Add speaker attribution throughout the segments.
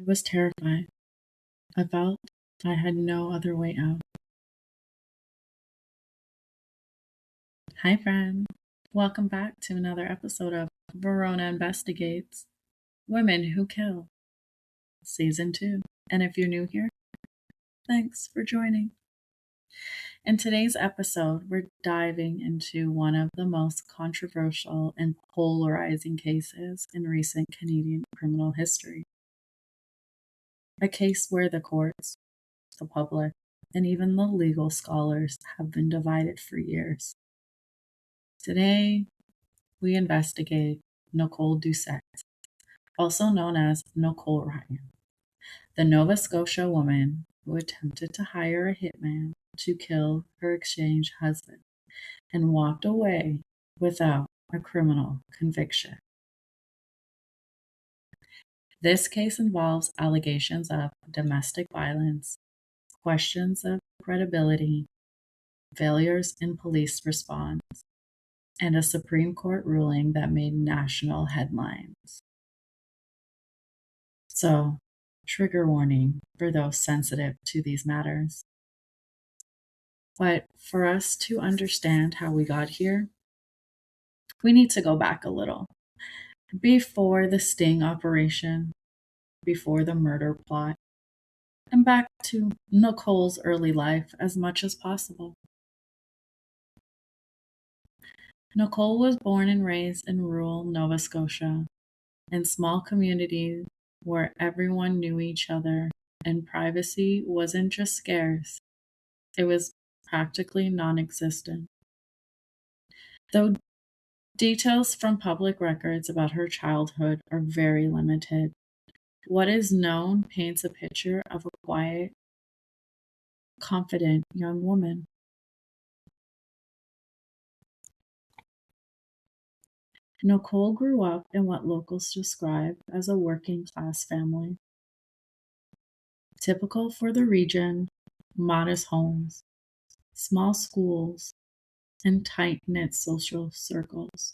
Speaker 1: was terrified. I felt I had no other way out. Hi, friend. Welcome back to another episode of Verona Investigates Women Who Kill, Season 2. And if you're new here, thanks for joining. In today's episode, we're diving into one of the most controversial and polarizing cases in recent Canadian criminal history. A case where the courts, the public, and even the legal scholars have been divided for years. Today, we investigate Nicole Doucet, also known as Nicole Ryan, the Nova Scotia woman who attempted to hire a hitman to kill her estranged husband and walked away without a criminal conviction. This case involves allegations of domestic violence, questions of credibility, failures in police response, and a Supreme Court ruling that made national headlines. So, trigger warning for those sensitive to these matters. But for us to understand how we got here, we need to go back a little. Before the sting operation, before the murder plot, and back to Nicole's early life as much as possible. Nicole was born and raised in rural Nova Scotia, in small communities where everyone knew each other and privacy wasn't just scarce, it was practically non-existent. Though details from public records about her childhood are very limited, what is known paints a picture of a quiet, confident young woman. Nicole grew up in what locals describe as a working-class family. Typical for the region, modest homes, small schools, and tight-knit social circles.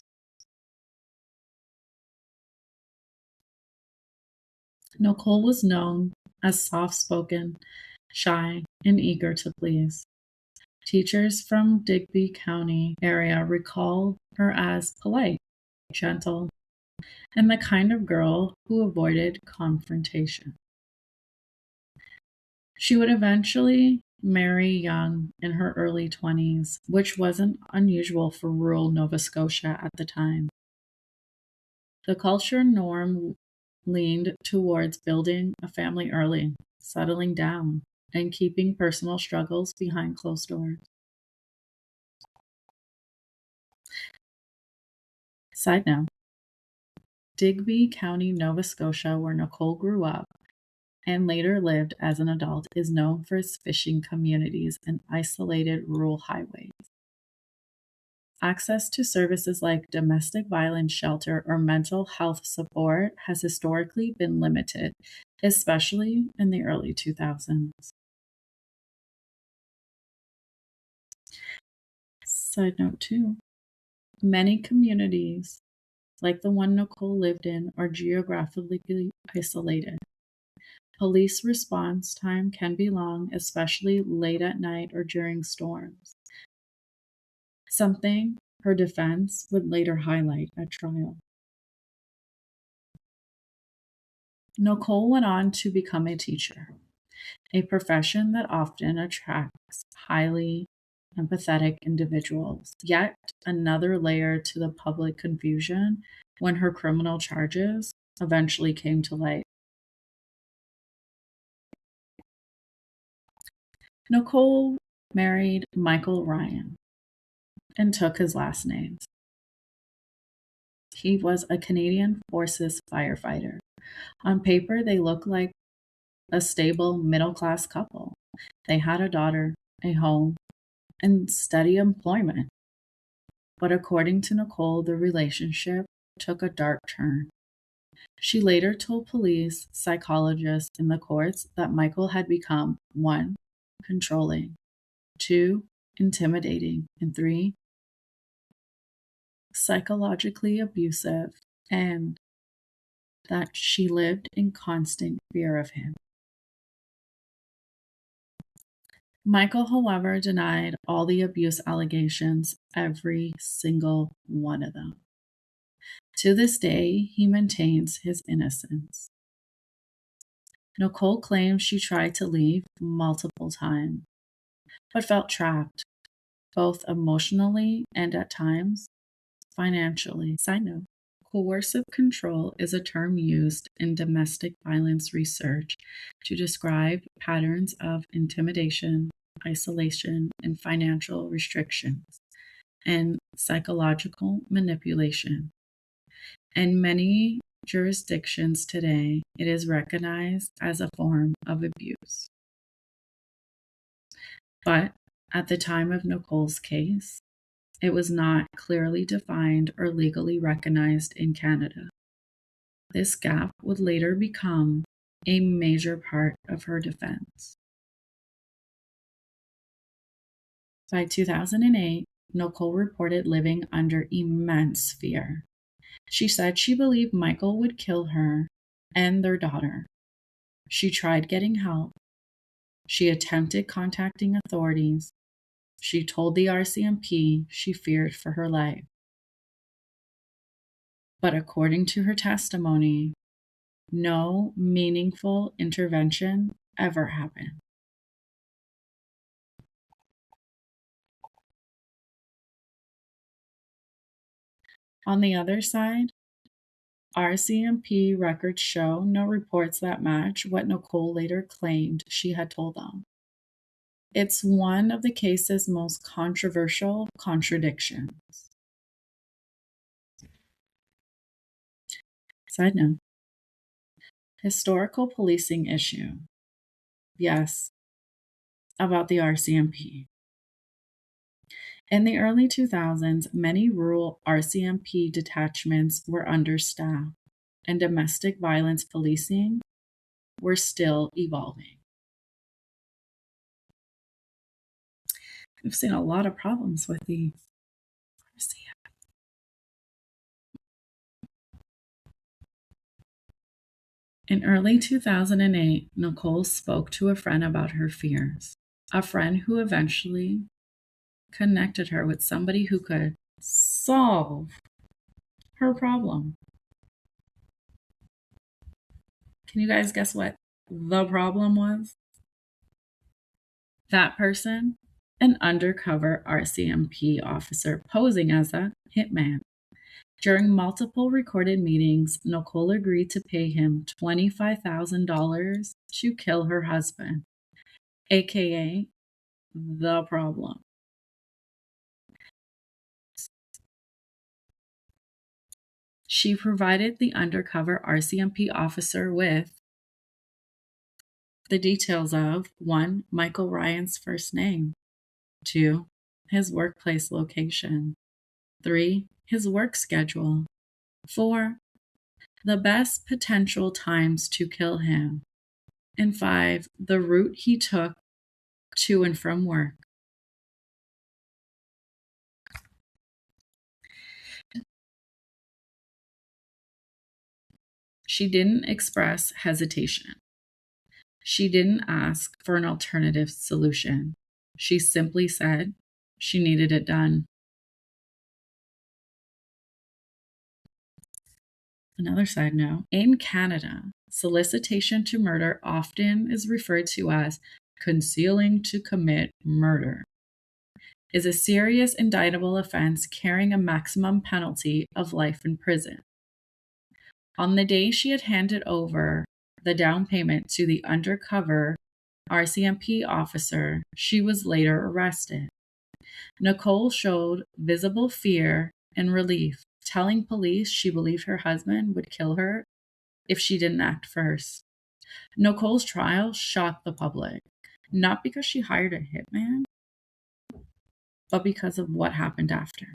Speaker 1: Nicole was known as soft-spoken, shy, and eager to please. Teachers from Digby County area recall her as polite, gentle, and the kind of girl who avoided confrontation. She would eventually marry young in her early 20s, which wasn't unusual for rural Nova Scotia at the time. The culture norm leaned towards building a family early, settling down, and keeping personal struggles behind closed doors. Side note, Digby County, Nova Scotia, where Nicole grew up and later lived as an adult, is known for its fishing communities and isolated rural highways. Access to services like domestic violence shelter or mental health support has historically been limited, especially in the early 2000s. Side note 2, many communities, like the one Nicole lived in, are geographically isolated. Police response time can be long, especially late at night or during storms, something her defense would later highlight at trial. Nicole went on to become a teacher, a profession that often attracts highly empathetic individuals, yet another layer to the public confusion when her criminal charges eventually came to light. Nicole married Michael Ryan and took his last name. He was a Canadian Forces firefighter. On paper, they looked like a stable, middle-class couple. They had a daughter, a home, and steady employment. But according to Nicole, the relationship took a dark turn. She later told police, psychologists, and the courts that Michael had become 1, controlling, 2, intimidating, and 3, psychologically abusive, and that she lived in constant fear of him. Michael, however, denied all the abuse allegations, every single one of them. To this day, he maintains his innocence. Nicole claims she tried to leave multiple times, but felt trapped, both emotionally and at times financially. Side note, coercive control is a term used in domestic violence research to describe patterns of intimidation, isolation, and financial restrictions, and psychological manipulation. In many jurisdictions today, it is recognized as a form of abuse. But at the time of Nicole's case, it was not clearly defined or legally recognized in Canada. This gap would later become a major part of her defense. By 2008, Nicole reported living under immense fear. She said she believed Michael would kill her and their daughter. She tried getting help. She attempted contacting authorities. She told the RCMP she feared for her life. But according to her testimony, no meaningful intervention ever happened. On the other side, RCMP records show no reports that match what Nicole later claimed she had told them. It's one of the case's most controversial contradictions. Side note, historical policing issue. Yes, about the RCMP. In the early 2000s, many rural RCMP detachments were understaffed, and domestic violence policing were still evolving. We've seen a lot of problems with the RCMP. In early 2008, Nicole spoke to a friend about her fears, a friend who eventually connected her with somebody who could solve her problem. Can you guys guess what the problem was? That person, an undercover RCMP officer posing as a hitman. During multiple recorded meetings, Nicole agreed to pay him $25,000 to kill her husband, aka the problem. She provided the undercover RCMP officer with the details of 1. Michael Ryan's first name, 2. His workplace location, 3. His work schedule, 4. The best potential times to kill him, and 5. The route he took to and from work. She didn't express hesitation. She didn't ask for an alternative solution. She simply said she needed it done. Another side note, in Canada, solicitation to murder often is referred to as concealing to commit murder. It is a serious indictable offense carrying a maximum penalty of life in prison. On the day she had handed over the down payment to the undercover RCMP officer, she was later arrested. Nicole showed visible fear and relief, telling police she believed her husband would kill her if she didn't act first. Nicole's trial shocked the public, not because she hired a hitman, but because of what happened after.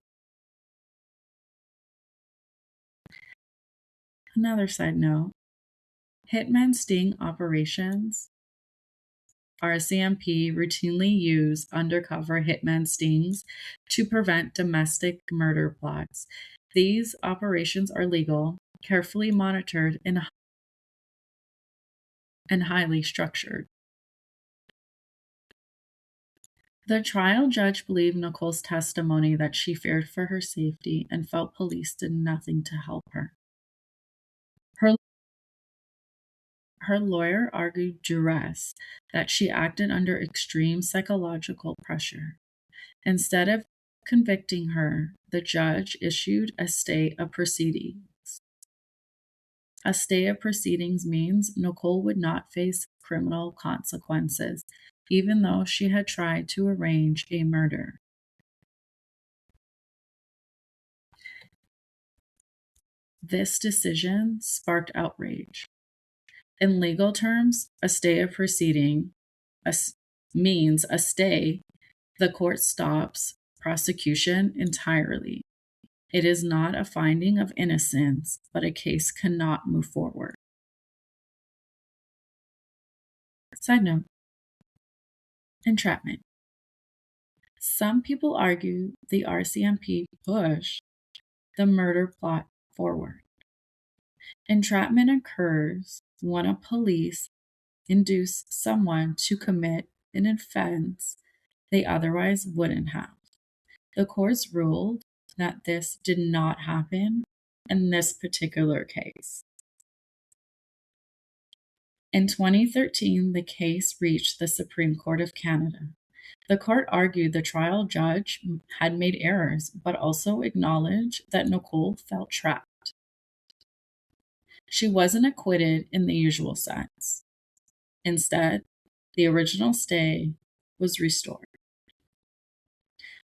Speaker 1: Another side note, hitman sting operations. RCMP routinely use undercover hitman stings to prevent domestic murder plots. These operations are legal carefully monitored, and highly structured. The trial judge believed Nicole's testimony that she feared for her safety and felt police did nothing to help her. Her lawyer argued duress, that she acted under extreme psychological pressure. Instead of convicting her, the judge issued a stay of proceedings. A stay of proceedings means Nicole would not face criminal consequences, even though she had tried to arrange a murder. This decision sparked outrage. In legal terms, a stay of proceeding means a stay. The court stops prosecution entirely. It is not a finding of innocence, but a case cannot move forward. Side note: entrapment. Some people argue the RCMP pushed the murder plot forward. Entrapment occurs when a police induce someone to commit an offense they otherwise wouldn't have. The courts ruled that this did not happen in this particular case. In 2013, the case reached the Supreme Court of Canada. The court argued the trial judge had made errors, but also acknowledged that Nicole felt trapped. She wasn't acquitted in the usual sense. Instead, the original stay was restored.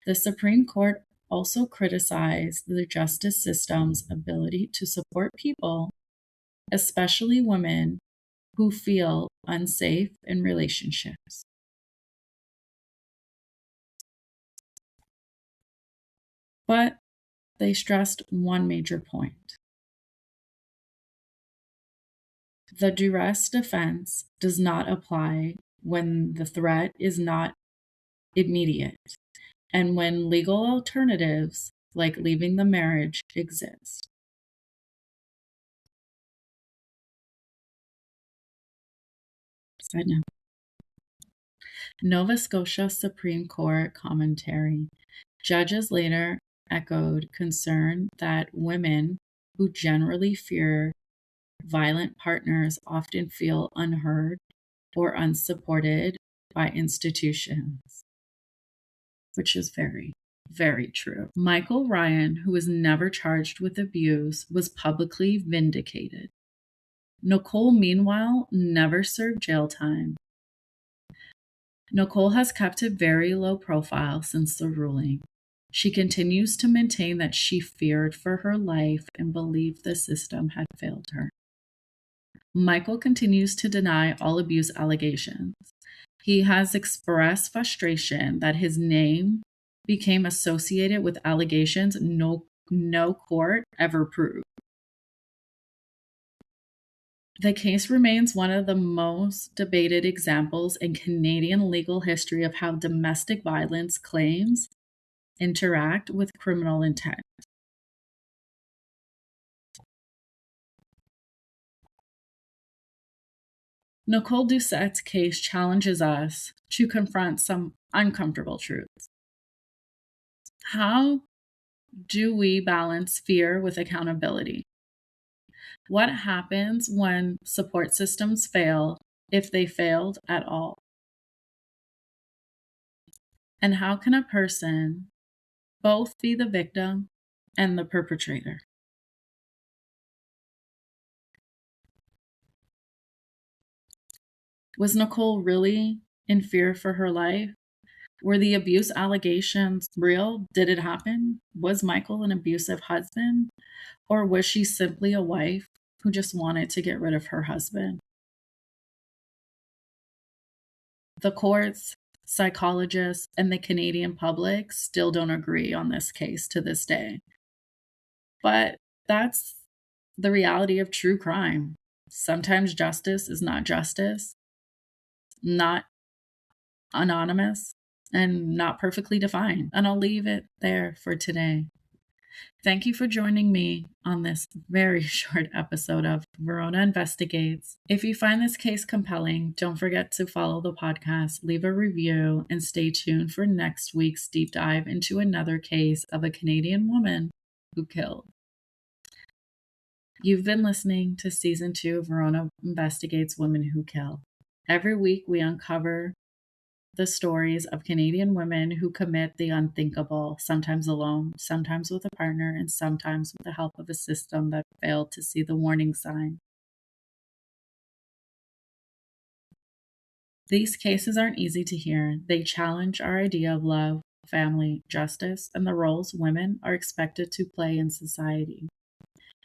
Speaker 1: The Supreme Court also criticized the justice system's ability to support people, especially women, who feel unsafe in relationships. But they stressed one major point. The duress defense does not apply when the threat is not immediate and when legal alternatives, like leaving the marriage, exist. Side note: Nova Scotia Supreme Court commentary. Judges later echoed concern that women who generally fear violent partners often feel unheard or unsupported by institutions, which is very, very true. Nicole Ryan, who was never charged with abuse, was publicly vindicated. Nicole, meanwhile, never served jail time. Nicole has kept a very low profile since the ruling. She continues to maintain that she feared for her life and believed the system had failed her. Michael continues to deny all abuse allegations. He has expressed frustration that his name became associated with allegations no court ever proved. The case remains one of the most debated examples in Canadian legal history of how domestic violence claims interact with criminal intent. Nicole Doucet's case challenges us to confront some uncomfortable truths. How do we balance fear with accountability? What happens when support systems fail, if they failed at all? And how can a person both be the victim and the perpetrator? Was Nicole really in fear for her life? Were the abuse allegations real? Did it happen? Was Michael an abusive husband? Or was she simply a wife who just wanted to get rid of her husband? The courts, psychologists, and the Canadian public still don't agree on this case to this day. But that's the reality of true crime. Sometimes justice is not justice, not anonymous, and not perfectly defined. And I'll leave it there for today. Thank you for joining me on this very short episode of Verona Investigates. If you find this case compelling, don't forget to follow the podcast, leave a review, and stay tuned for next week's deep dive into another case of a Canadian woman who killed. You've been listening to Season 2 of Verona Investigates Women Who Kill. Every week, we uncover the stories of Canadian women who commit the unthinkable, sometimes alone, sometimes with a partner, and sometimes with the help of a system that failed to see the warning sign. These cases aren't easy to hear. They challenge our idea of love, family, justice, and the roles women are expected to play in society.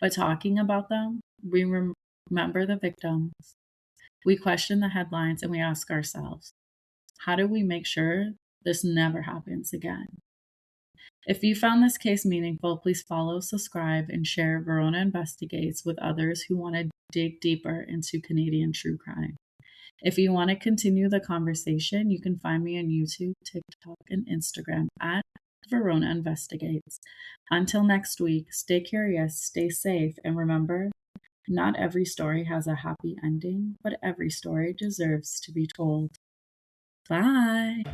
Speaker 1: By talking about them, we remember the victims. We question the headlines and we ask ourselves, how do we make sure this never happens again? If you found this case meaningful, please follow, subscribe, and share Verona Investigates with others who want to dig deeper into Canadian true crime. If you want to continue the conversation, you can find me on YouTube, TikTok, and Instagram at Verona Investigates. Until next week, stay curious, stay safe, and remember, not every story has a happy ending, but every story deserves to be told. Bye.